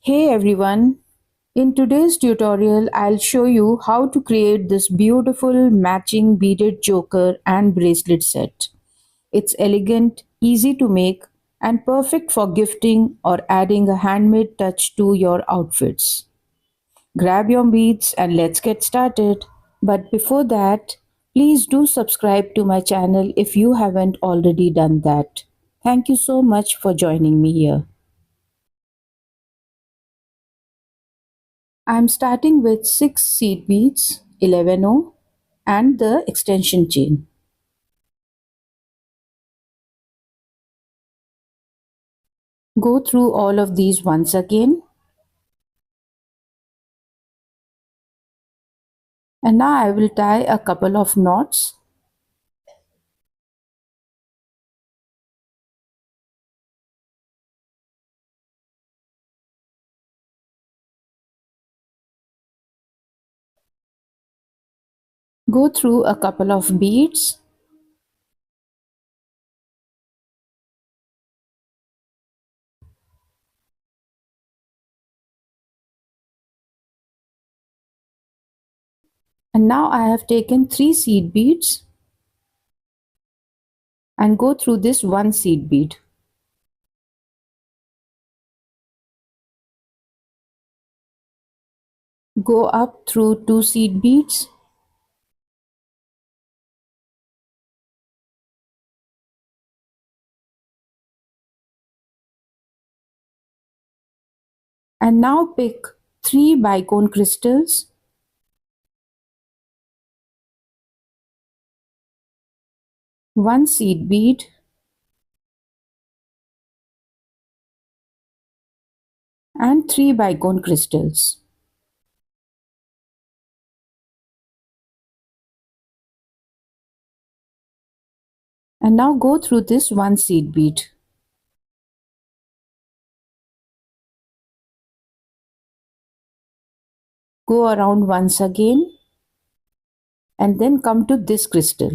Hey everyone, in today's tutorial I'll show you how to create this beautiful matching beaded choker and bracelet set. It's elegant, easy to make and perfect for gifting or adding a handmade touch to your outfits. Grab your beads and let's get started. But before that, please do subscribe to my channel if you haven't already done that. Thank you so much for joining me here. I'm starting with 6 seed beads, 11O, and the extension chain. Go through all of these once again. And now I will tie a couple of knots. Go through a couple of beads. And now I have taken 3 seed beads and go through this one seed bead. Go up through 2 seed beads. And now pick 3 bicone crystals. One seed bead and 3 bicone crystals. And now go through this one seed bead. Go around once again and then come to this crystal.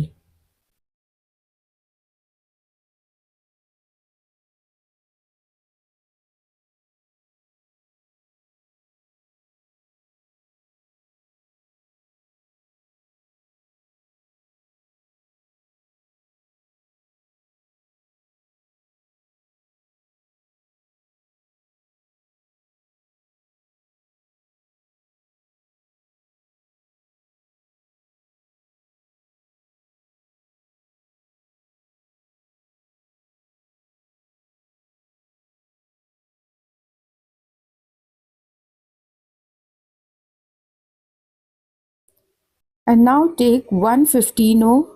And now take one 15O,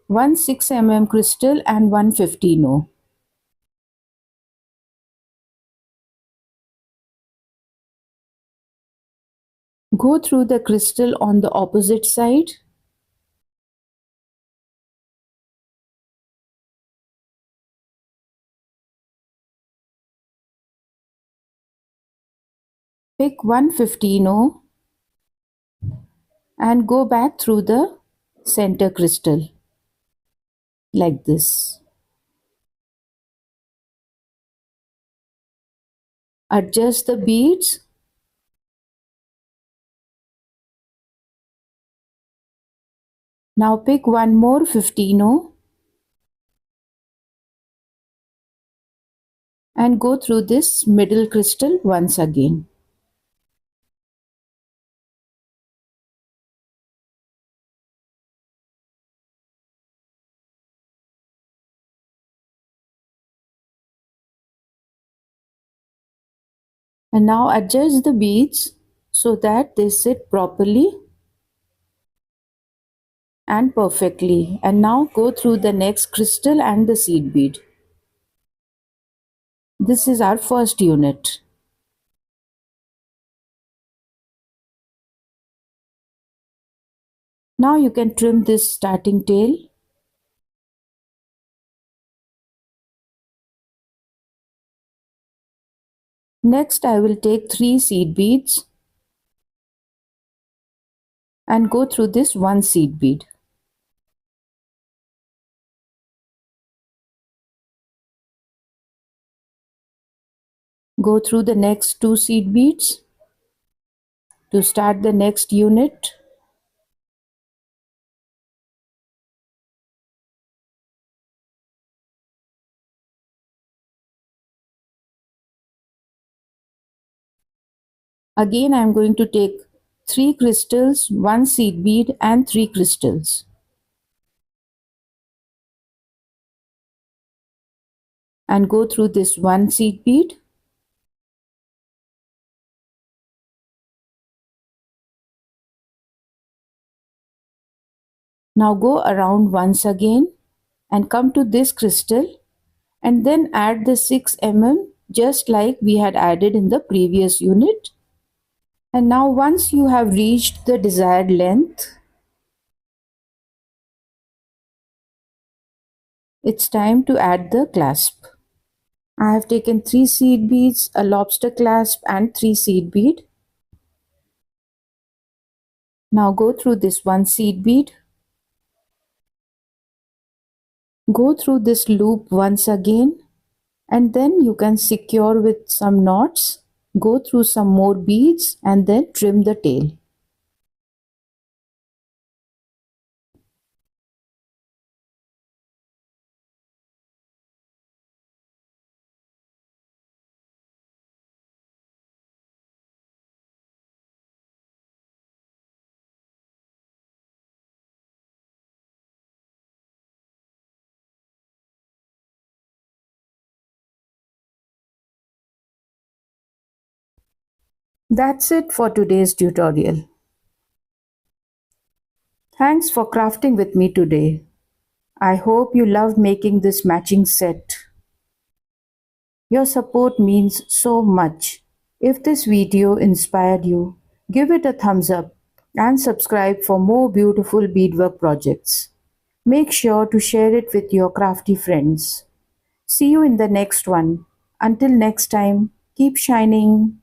one 6 crystal and one 15O. Go through the crystal on the opposite side. Pick one 15O and go back through the center crystal like this. Adjust the beads. Now pick one more 15O and go through this middle crystal once again. And now adjust the beads so that they sit properly and perfectly. And now go through the next crystal and the seed bead. This is our first unit. Now you can trim this starting tail. Next I will take 3 seed beads and go through this one seed bead. Go through the next 2 seed beads to start the next unit. Again, I am going to take 3 crystals, 1 seed bead and 3 crystals. And go through this 1 seed bead. Now go around once again and come to this crystal and then add the 6 mm just like we had added in the previous unit. And now once you have reached the desired length, it's time to add the clasp. I have taken 3 seed beads, a lobster clasp and 3 seed bead. Now go through this 1 seed bead. Go through this loop once again and then you can secure with some knots. Go through some more beads and then trim the tail. That's it for today's tutorial. Thanks for crafting with me today. I hope you love making this matching set. Your support means so much. If this video inspired you, give it a thumbs up and subscribe for more beautiful beadwork projects. Make sure to share it with your crafty friends. See you in the next one. Until next time, keep shining.